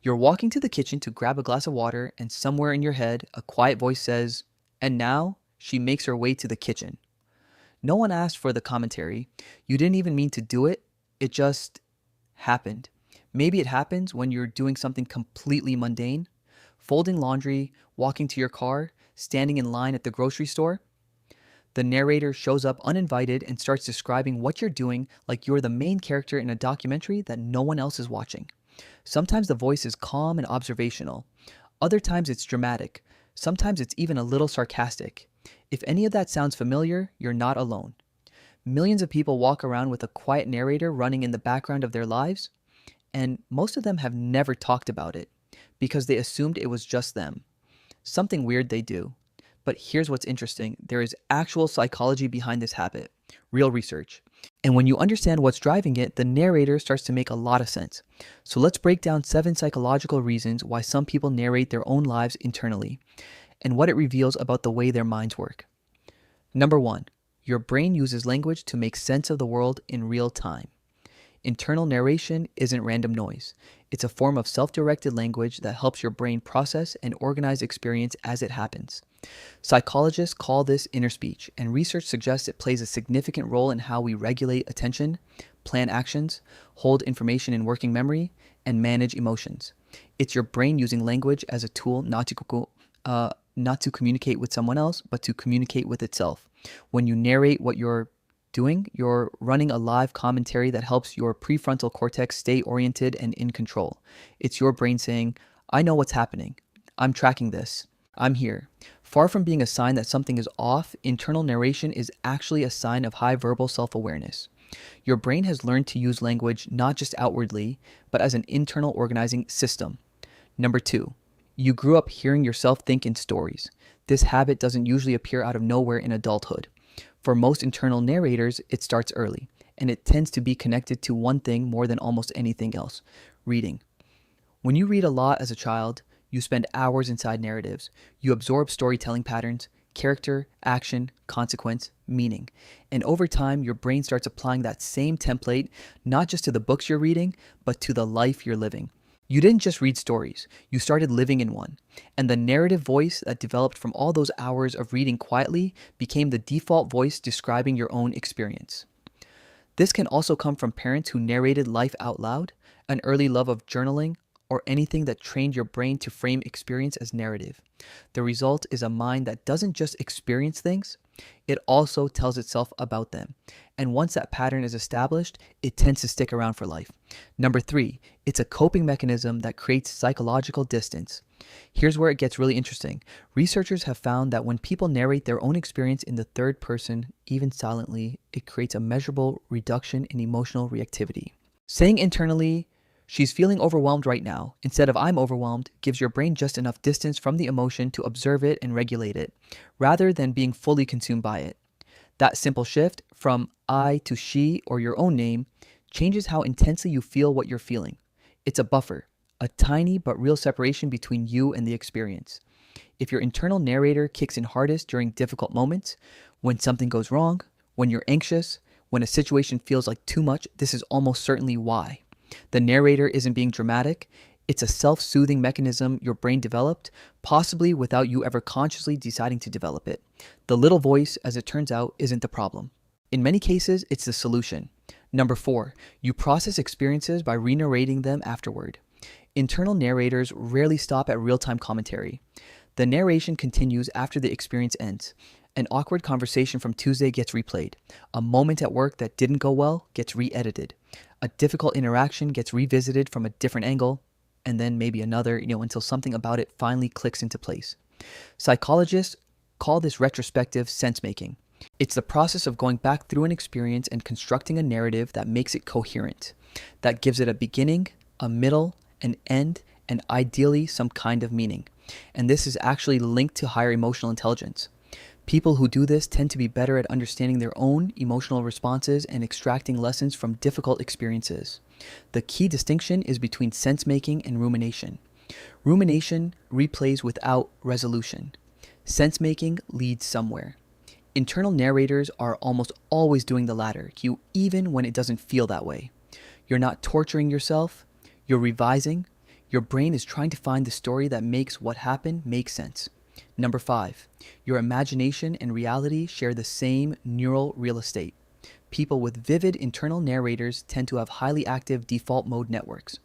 You're walking to the kitchen to grab a glass of water, and somewhere in your head, a quiet voice says, "And now she makes her way to the kitchen." No one asked for the commentary. You didn't even mean to do it. It just happened. Maybe it happens when you're doing something completely mundane, folding laundry, walking to your car, standing in line at the grocery store. The narrator shows up uninvited and starts describing what you're doing like you're the main character in a documentary that no one else is watching. Sometimes the voice is calm and observational. Other times it's dramatic. Sometimes it's even a little sarcastic. If any of that sounds familiar, you're not alone. Millions of people walk around with a quiet narrator running in the background of their lives, and most of them have never talked about it because they assumed it was just them. Something weird they do. But here's what's interesting: there is actual psychology behind this habit, real research. And when you understand what's driving it, the narrator starts to make a lot of sense. So let's break down 7 psychological reasons why some people narrate their own lives internally and what it reveals about the way their minds work. Number 1, your brain uses language to make sense of the world in real time. Internal narration isn't random noise. It's a form of self-directed language that helps your brain process and organize experience as it happens. Psychologists call this inner speech, and research suggests it plays a significant role in how we regulate attention, plan actions, hold information in working memory, and manage emotions. It's your brain using language as a tool not to communicate with someone else, but to communicate with itself. When you narrate what you're doing, you're running a live commentary that helps your prefrontal cortex stay oriented and in control. It's your brain saying, "I know what's happening. I'm tracking this. I'm here." Far from being a sign that something is off, internal narration is actually a sign of high verbal self-awareness. Your brain has learned to use language not just outwardly, but as an internal organizing system. Number 2, you grew up hearing yourself think in stories. This habit doesn't usually appear out of nowhere in adulthood. For most internal narrators, it starts early, and it tends to be connected to one thing more than almost anything else: reading. When you read a lot as a child, you spend hours inside narratives. You absorb storytelling patterns, character, action, consequence, meaning. And over time, your brain starts applying that same template, not just to the books you're reading, but to the life you're living. You didn't just read stories, you started living in one. And the narrative voice that developed from all those hours of reading quietly became the default voice describing your own experience. This can also come from parents who narrated life out loud, an early love of journaling, or anything that trained your brain to frame experience as narrative. The result is a mind that doesn't just experience things, it also tells itself about them. And once that pattern is established, it tends to stick around for life. Number 3, it's a coping mechanism that creates psychological distance. Here's where it gets really interesting. Researchers have found that when people narrate their own experience in the third person, even silently, it creates a measurable reduction in emotional reactivity. Saying internally, "She's feeling overwhelmed right now," instead of "I'm overwhelmed," gives your brain just enough distance from the emotion to observe it and regulate it, rather than being fully consumed by it. That simple shift from I to she or your own name changes how intensely you feel what you're feeling. It's a buffer, a tiny but real separation between you and the experience. If your internal narrator kicks in hardest during difficult moments, when something goes wrong, when you're anxious, when a situation feels like too much, this is almost certainly why. The narrator isn't being dramatic. It's a self-soothing mechanism your brain developed, possibly without you ever consciously deciding to develop it. The little voice, as it turns out, isn't the problem. In many cases, it's the solution. Number 4, you process experiences by re-narrating them afterward. Internal narrators rarely stop at real-time commentary. The narration continues after the experience ends. An awkward conversation from Tuesday gets replayed. A moment at work that didn't go well gets re-edited. A difficult interaction gets revisited from a different angle, and then maybe another, until something about it finally clicks into place. Psychologists call this retrospective sense-making. It's the process of going back through an experience and constructing a narrative that makes it coherent, that gives it a beginning, a middle, an end, and ideally some kind of meaning. And this is actually linked to higher emotional intelligence. People who do this tend to be better at understanding their own emotional responses and extracting lessons from difficult experiences. The key distinction is between sense-making and rumination. Rumination replays without resolution. Sense-making leads somewhere. Internal narrators are almost always doing the latter, even when it doesn't feel that way. You're not torturing yourself, you're revising, Your brain is trying to find the story that makes what happened make sense. Number 5, your imagination and reality share the same neural real estate. People with vivid internal narrators tend to have highly active default mode networks,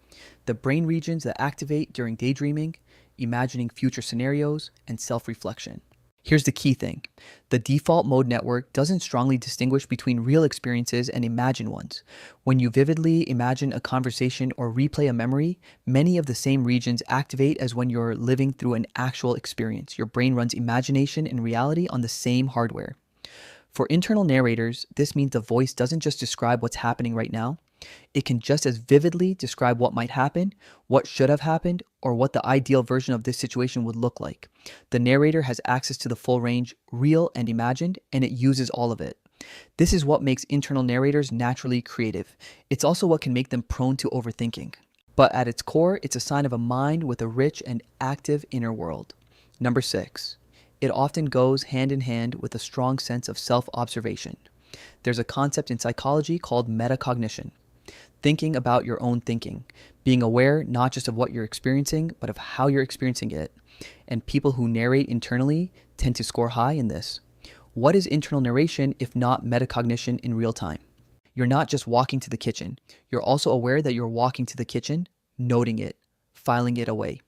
the brain regions that activate during daydreaming, imagining future scenarios, and self-reflection. Here's the key thing. The default mode network doesn't strongly distinguish between real experiences and imagined ones. When you vividly imagine a conversation or replay a memory, many of the same regions activate as when you're living through an actual experience. Your brain runs imagination and reality on the same hardware. For internal narrators, this means the voice doesn't just describe what's happening right now. It can just as vividly describe what might happen, what should have happened, or what the ideal version of this situation would look like. The narrator has access to the full range, real and imagined, and it uses all of it. This is what makes internal narrators naturally creative. It's also what can make them prone to overthinking. But at its core, it's a sign of a mind with a rich and active inner world. Number 6. It often goes hand in hand with a strong sense of self-observation. There's a concept in psychology called metacognition. Thinking about your own thinking, being aware not just of what you're experiencing, but of how you're experiencing it. And people who narrate internally tend to score high in this. What is internal narration if not metacognition in real time? You're not just walking to the kitchen. You're also aware that you're walking to the kitchen, noting it, filing it away.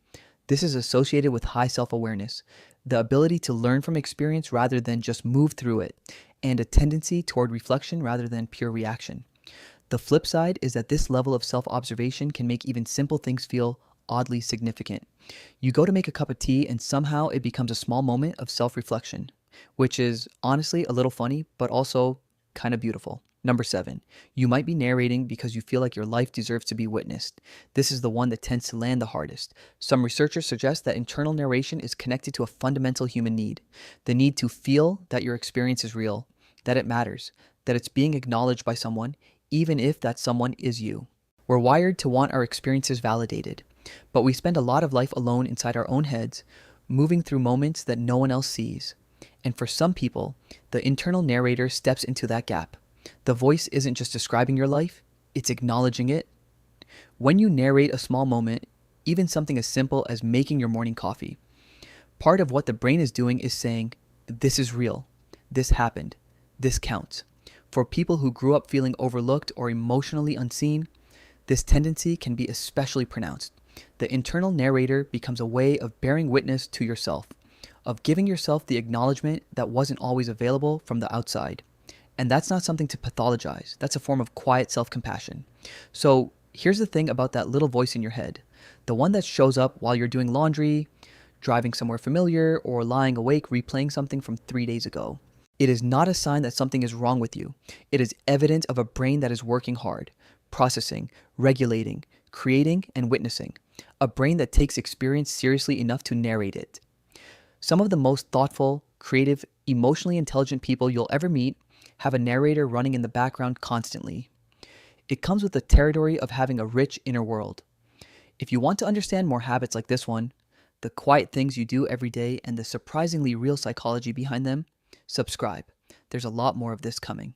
This is associated with high self-awareness, the ability to learn from experience rather than just move through it, and a tendency toward reflection rather than pure reaction. The flip side is that this level of self-observation can make even simple things feel oddly significant. You go to make a cup of tea and somehow it becomes a small moment of self-reflection, which is honestly a little funny, but also kind of beautiful. Number 7, you might be narrating because you feel like your life deserves to be witnessed. This is the one that tends to land the hardest. Some researchers suggest that internal narration is connected to a fundamental human need, the need to feel that your experience is real, that it matters, that it's being acknowledged by someone, even if that someone is you. We're wired to want our experiences validated, but we spend a lot of life alone inside our own heads, moving through moments that no one else sees. And for some people, the internal narrator steps into that gap. The voice isn't just describing your life, it's acknowledging it. When you narrate a small moment, even something as simple as making your morning coffee, part of what the brain is doing is saying, this is real, this happened, this counts. For people who grew up feeling overlooked or emotionally unseen, this tendency can be especially pronounced. The internal narrator becomes a way of bearing witness to yourself, of giving yourself the acknowledgement that wasn't always available from the outside. And that's not something to pathologize. That's a form of quiet self-compassion. So here's the thing about that little voice in your head, the one that shows up while you're doing laundry, driving somewhere familiar, or lying awake replaying something from 3 days ago. It is not a sign that something is wrong with you. It is evidence of a brain that is working hard, processing, regulating, creating, and witnessing. A brain that takes experience seriously enough to narrate it. Some of the most thoughtful, creative, emotionally intelligent people you'll ever meet have a narrator running in the background constantly. It comes with the territory of having a rich inner world. If you want to understand more habits like this one, the quiet things you do every day and the surprisingly real psychology behind them, subscribe. There's a lot more of this coming.